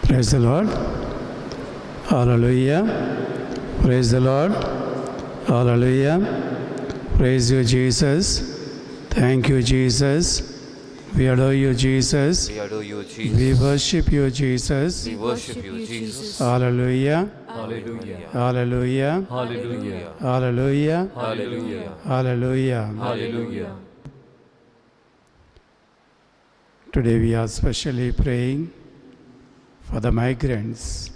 Praise the Lord. Hallelujah. Praise the Lord. Hallelujah. Praise you, Jesus. Thank you, Jesus. We adore you, Jesus. We adore you, Jesus. We worship you, Jesus. We worship you, Jesus. Hallelujah. Hallelujah. Hallelujah. Hallelujah. Hallelujah. Hallelujah. Hallelujah. Hallelujah. Today we are specially praying for the migrants.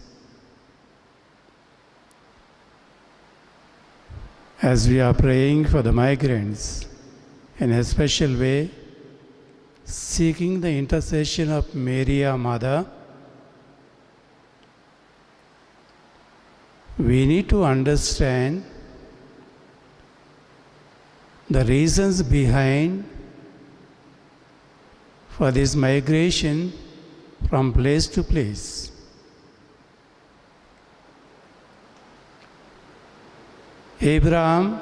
As we are praying for the migrants, in a special way, seeking the intercession of Mary, our Mother, we need to understand the reasons behind for this migration from place to place. Abraham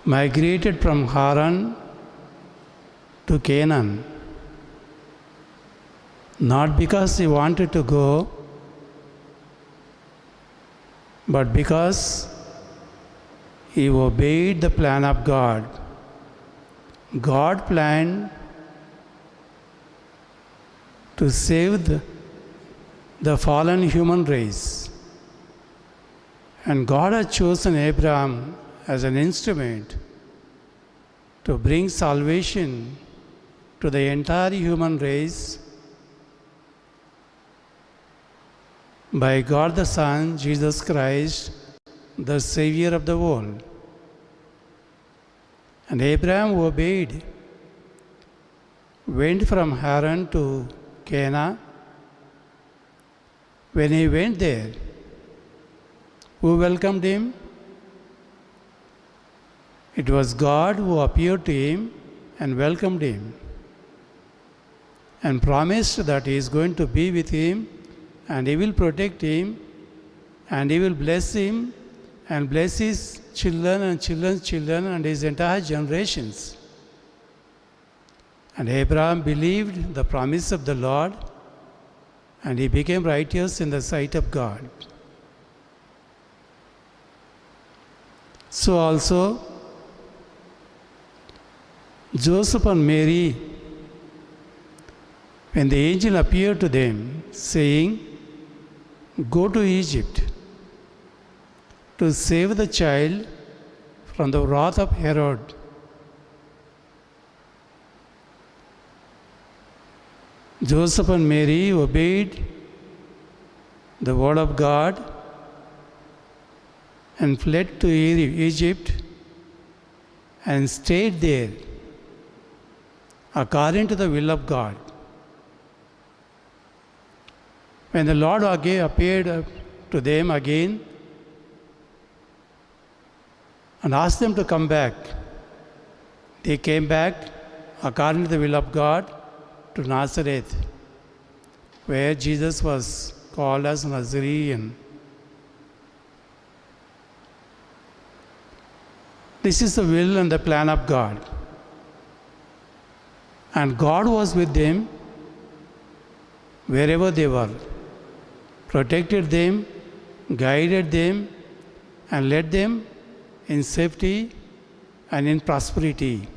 migrated from Haran to Canaan, not because he wanted to go, but because he obeyed the plan of God. God planned to save the fallen human race. And God had chosen Abraham as an instrument to bring salvation to the entire human race by God the Son, Jesus Christ, the Savior of the world. And Abraham obeyed, went from Haran to Canaan. When he went there, who welcomed him? It was God who appeared to him and welcomed him and promised that he is going to be with him and he will protect him and he will bless him and bless his children and children's children and his entire generations. And Abraham believed the promise of the Lord and he became righteous in the sight of God. So also, Joseph and Mary, when the angel appeared to them, saying, "Go to Egypt to save the child from the wrath of Herod." Joseph and Mary obeyed the word of God and fled to Egypt and stayed there according to the will of God. When the Lord appeared to them again and asked them to come back, they came back according to the will of God to Nazareth, where Jesus was called as Nazarene. This is the will and the plan of God. And God was with them wherever they were, protected them, guided them, and led them in safety and in prosperity.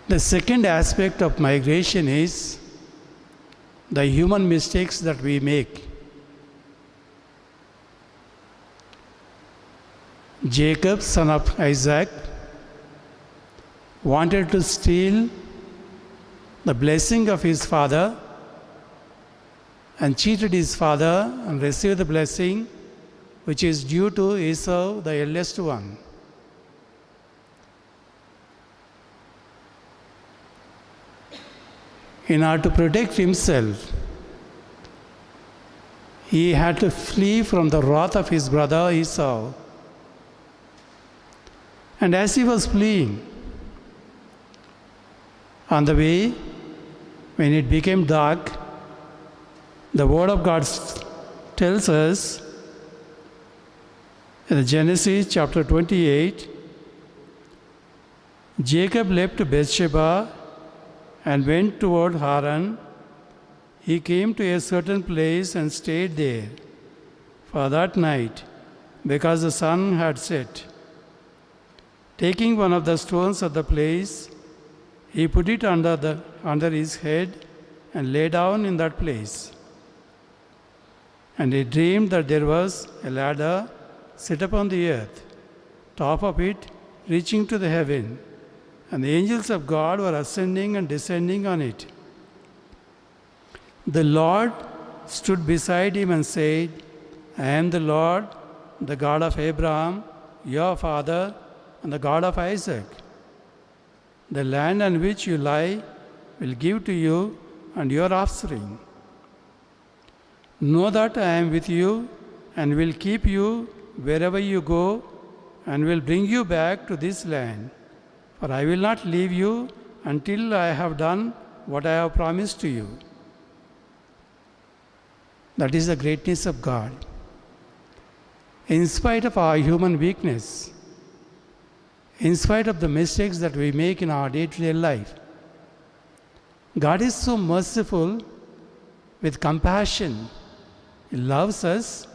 The second aspect of migration is the human mistakes that we make. Jacob, son of Isaac, wanted to steal the blessing of his father and cheated his father and received the blessing which is due to Esau, the eldest one. In order to protect himself, he had to flee from the wrath of his brother Esau. And as he was fleeing, on the way, when it became dark, the Word of God tells us in Genesis chapter 28, Jacob left Beersheba and went toward Haran. He came to a certain place and stayed there for that night, because the sun had set. Taking one of the stones of the place, he put it under his head and lay down in that place. And he dreamed that there was a ladder set upon the earth, top of it reaching to the heaven, and the angels of God were ascending and descending on it. The Lord stood beside him and said, I am the Lord, the God of Abraham, your father, and the God of Isaac. The land on which you lie will give to you and your offspring. Know that I am with you and will keep you wherever you go and will bring you back to this land. For I will not leave you until I have done what I have promised to you. That is the greatness of God. In spite of our human weakness, in spite of the mistakes that we make in our day-to-day life, God is so merciful with compassion. He loves us,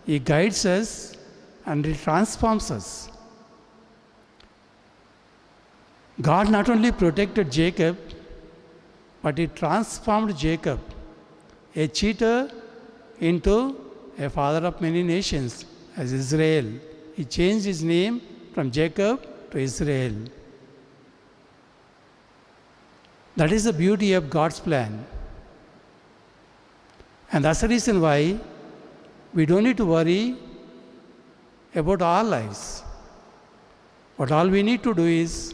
He guides us, and He transforms us. God not only protected Jacob, but He transformed Jacob, a cheater, into a father of many nations, as Israel. He changed his name from Jacob to Israel. That is the beauty of God's plan. And that's the reason why we don't need to worry about our lives. But all we need to do is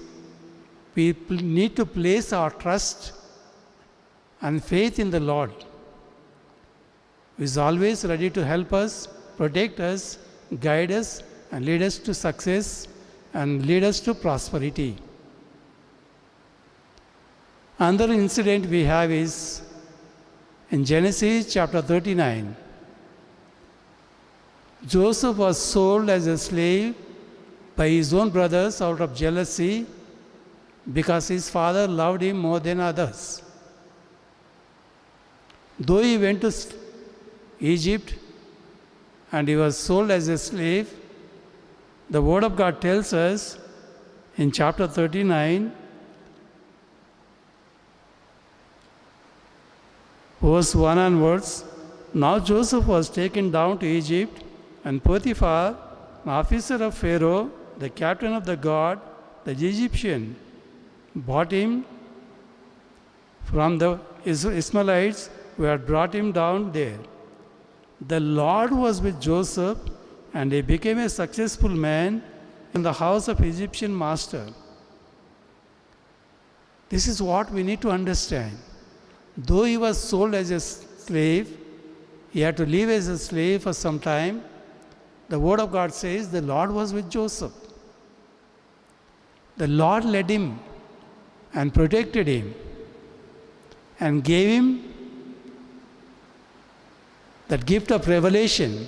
we need to place our trust and faith in the Lord, who is always ready to help us, protect us, guide us, and lead us to success and lead us to prosperity. Another incident we have is in Genesis chapter 39. Joseph was sold as a slave by his own brothers out of jealousy because his father loved him more than others. Though he went to Egypt and he was sold as a slave, the Word of God tells us in chapter 39, verse 1 onwards, now Joseph was taken down to Egypt, and Potiphar, an officer of Pharaoh, the captain of the guard, the Egyptian, bought him from the Ishmaelites who had brought him down there. The Lord was with Joseph, and he became a successful man in the house of Egyptian master. This is what we need to understand. Though he was sold as a slave, he had to live as a slave for some time. The Word of God says the Lord was with Joseph. The Lord led him and protected him and gave him that gift of revelation,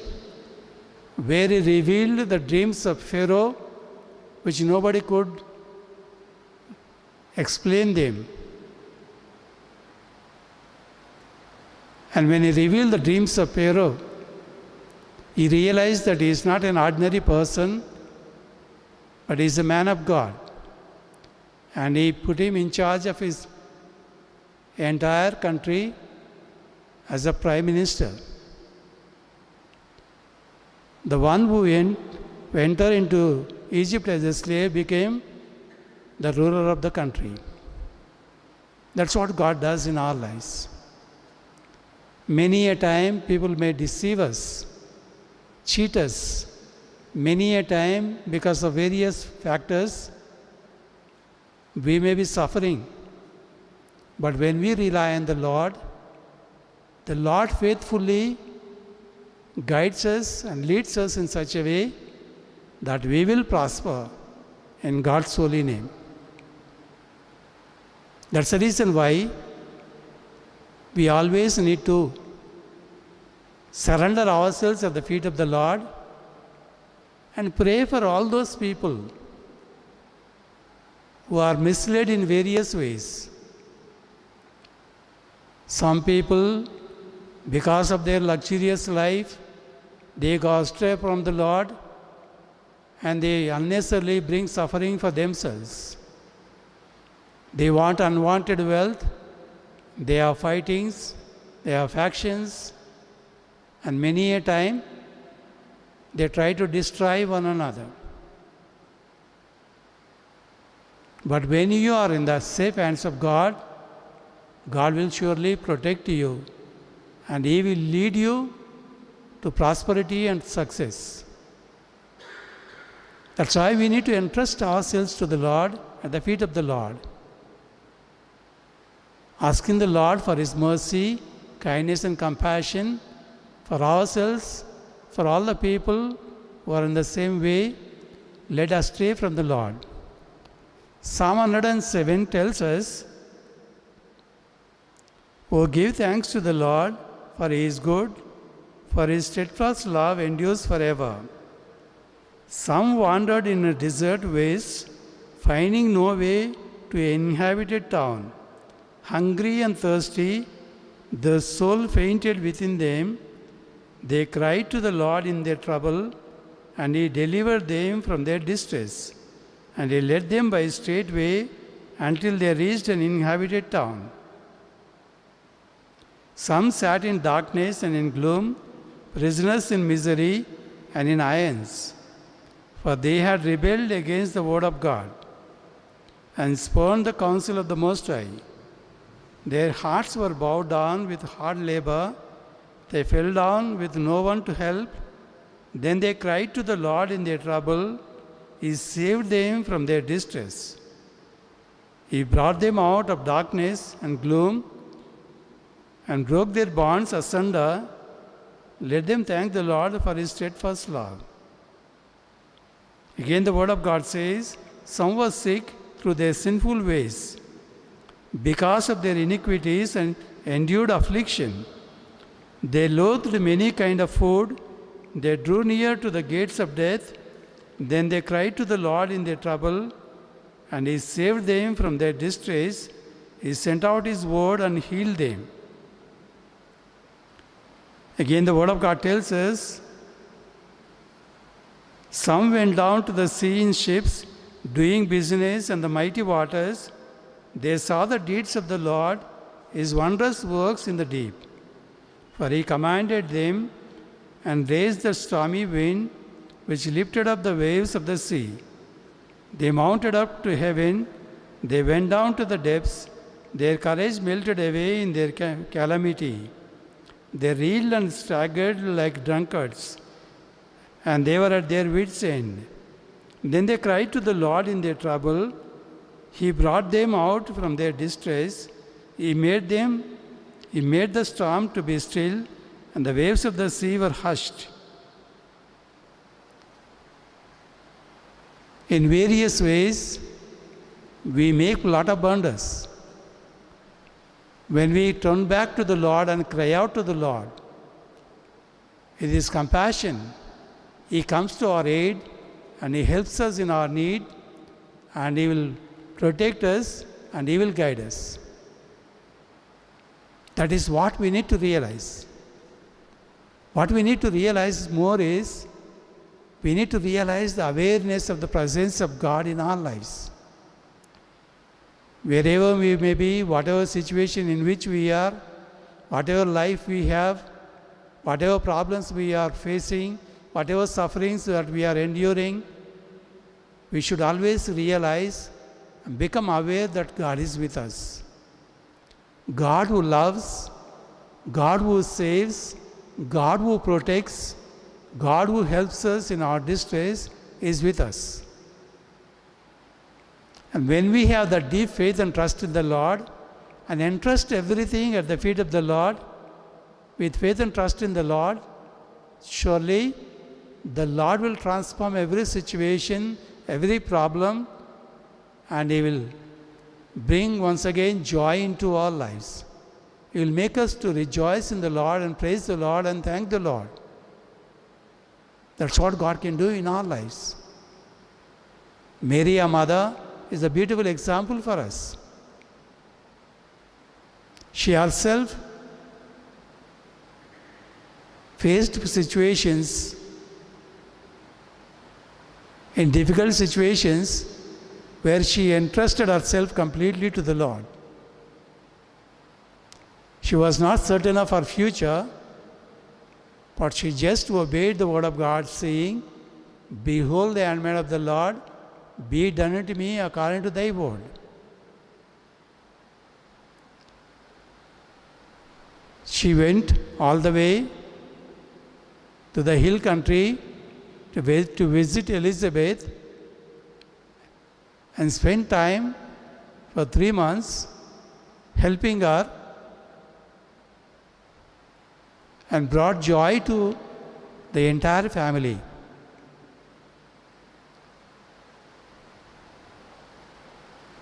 where he revealed the dreams of Pharaoh, which nobody could explain them. And when he revealed the dreams of Pharaoh, he realized that he is not an ordinary person, but he is a man of God. And he put him in charge of his entire country as a prime minister. The one who entered into Egypt as a slave became the ruler of the country. That's what God does in our lives. Many a time people may deceive us, cheat us. Many a time, because of various factors, we may be suffering. But when we rely on the Lord faithfully guides us and leads us in such a way that we will prosper in God's holy name. That's the reason why we always need to surrender ourselves at the feet of the Lord and pray for all those people who are misled in various ways. Some people, because of their luxurious life, they go astray from the Lord and they unnecessarily bring suffering for themselves. They want unwanted wealth, they have fightings, they have factions, and many a time they try to destroy one another. But when you are in the safe hands of God, God will surely protect you and He will lead you to prosperity and success. That's why we need to entrust ourselves to the Lord at the feet of the Lord, asking the Lord for His mercy, kindness and compassion for ourselves, for all the people who are in the same way led astray from the Lord. Psalm 107 tells us, "Oh, give thanks to the Lord, for He is good, for His steadfast love endures forever." Some wandered in a desert waste, finding no way to an inhabited town. Hungry and thirsty, the soul fainted within them. They cried to the Lord in their trouble, and He delivered them from their distress. And He led them by a straight way until they reached an inhabited town. Some sat in darkness and in gloom, prisoners in misery and in irons, for they had rebelled against the word of God and spurned the counsel of the Most High. Their hearts were bowed down with hard labor. They fell down with no one to help. Then they cried to the Lord in their trouble. He saved them from their distress. He brought them out of darkness and gloom and broke their bonds asunder. Let them thank the Lord for His steadfast love. Again, the Word of God says, "Some were sick through their sinful ways, because of their iniquities, and endured affliction. They loathed many kind of food. They drew near to the gates of death. Then they cried to the Lord in their trouble, and He saved them from their distress. He sent out His word and healed them." Again, the Word of God tells us, "Some went down to the sea in ships, doing business on the mighty waters. They saw the deeds of the Lord, His wondrous works in the deep. For He commanded them and raised the stormy wind, which lifted up the waves of the sea. They mounted up to heaven, they went down to the depths. Their courage melted away in their calamity. They reeled and staggered like drunkards, and they were at their wits' end. Then they cried to the Lord in their trouble. He brought them out from their distress. He made the storm to be still, and the waves of the sea were hushed." In various ways, we make a lot of blunders. When we turn back to the Lord and cry out to the Lord, with His compassion, He comes to our aid and He helps us in our need, and He will protect us and He will guide us. That is what we need to realize. What we need to realize more is, we need to realize the awareness of the presence of God in our lives. Wherever we may be, whatever situation in which we are, whatever life we have, whatever problems we are facing, whatever sufferings that we are enduring, we should always realize and become aware that God is with us. God who loves, God who saves, God who protects, God who helps us in our distress is with us. And when we have that deep faith and trust in the Lord and entrust everything at the feet of the Lord, with faith and trust in the Lord, surely the Lord will transform every situation, every problem, and He will bring once again joy into our lives. He will make us to rejoice in the Lord and praise the Lord and thank the Lord. That's what God can do in our lives. Mary, our mother, is a beautiful example for us. She herself faced situations, in difficult situations, where she entrusted herself completely to the Lord. She was not certain of her future, but she just obeyed the word of God, saying, "Behold the handmaid of the Lord, be it done unto me according to thy word." She went all the way to the hill country to visit Elizabeth and spent time for 3 months helping her, and brought joy to the entire family.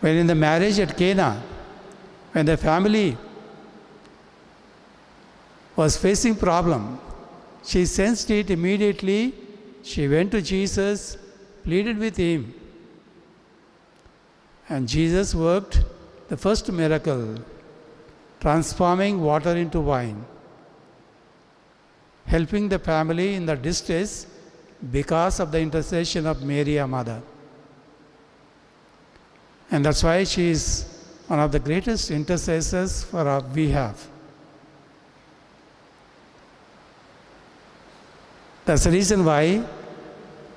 When in the marriage at Cana, when the family was facing problem, she sensed it immediately. She went to Jesus, pleaded with him, and Jesus worked the first miracle, transforming water into wine, helping the family in the distress because of the intercession of Mary, our mother. And that's why she is one of the greatest intercessors for our behalf. That's the reason why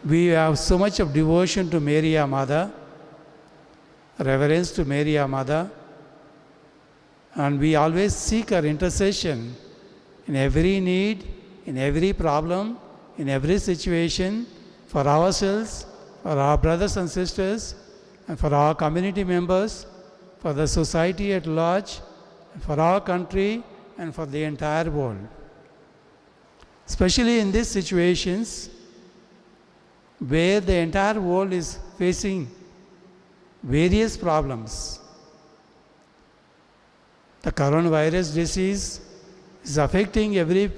we have so much of devotion to Mary, our mother, reverence to Mary, our mother, and we always seek her intercession in every need, in every problem, in every situation, for ourselves, for our brothers and sisters, and for our community members, for the society at large, for our country, and for the entire world. Especially in these situations where the entire world is facing various problems. The coronavirus disease is affecting every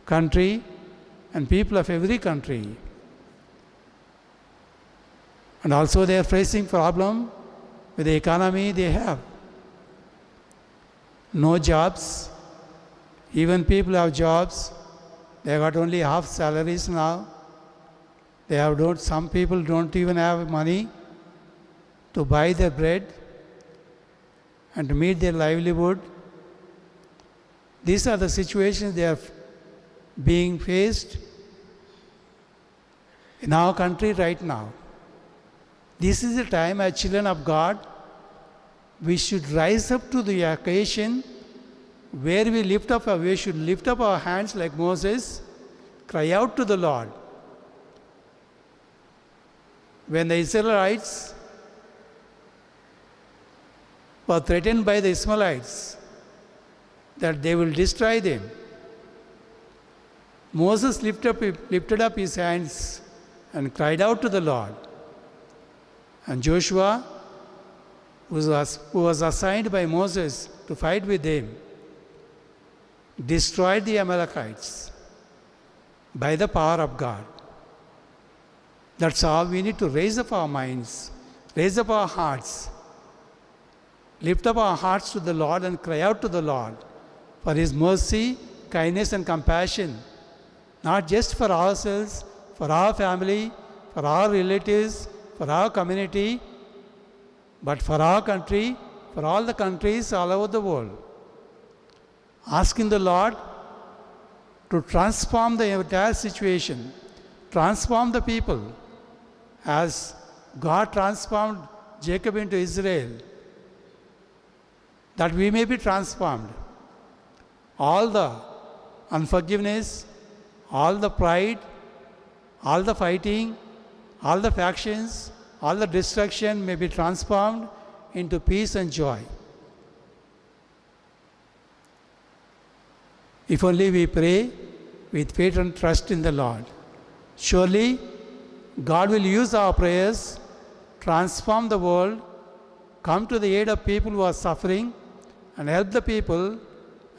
country and people of every country. And also they are facing problem with the economy they have. No jobs. Even people have jobs, they got only half salaries now. Some people don't even have money to buy their bread and to meet their livelihood. These are the situations they are being faced in our country right now. This is the time as children of God, we should rise up to the occasion where we should lift up our hands like Moses, cry out to the Lord. When the Israelites were threatened by the Ishmaelites that they will destroy them, Moses lifted up his hands and cried out to the Lord. And Joshua, who was assigned by Moses to fight with them, destroyed the Amalekites by the power of God. That's how we need to raise up our minds, raise up our hearts, lift up our hearts to the Lord and cry out to the Lord for His mercy, kindness and compassion, not just for ourselves, for our family, for our relatives, for our community, but for our country, for all the countries all over the world. Asking the Lord to transform the entire situation, transform the people, as God transformed Jacob into Israel, that we may be transformed. All the unforgiveness, all the pride, all the fighting, all the factions, all the destruction may be transformed into peace and joy. If only we pray with faith and trust in the Lord. Surely, God will use our prayers, transform the world, come to the aid of people who are suffering, and help the people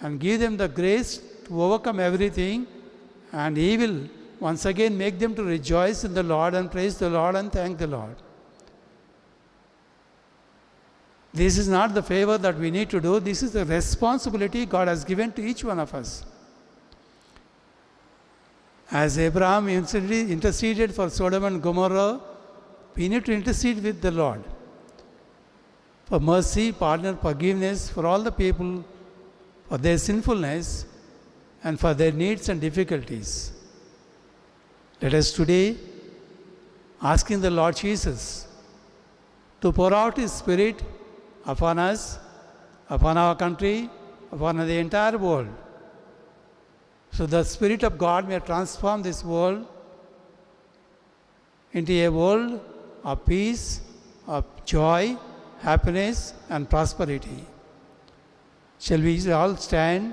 and give them the grace to overcome everything, and He will once again make them to rejoice in the Lord and praise the Lord and thank the Lord. This is not the favor that we need to do. This is the responsibility God has given to each one of us. As Abraham interceded for Sodom and Gomorrah, we need to intercede with the Lord for mercy, pardon, forgiveness for all the people, for their sinfulness, and for their needs and difficulties. Let us today asking the Lord Jesus to pour out His Spirit upon us, upon our country, upon the entire world, so the Spirit of God may transform this world into a world of peace, of joy, happiness, and prosperity. Shall we all stand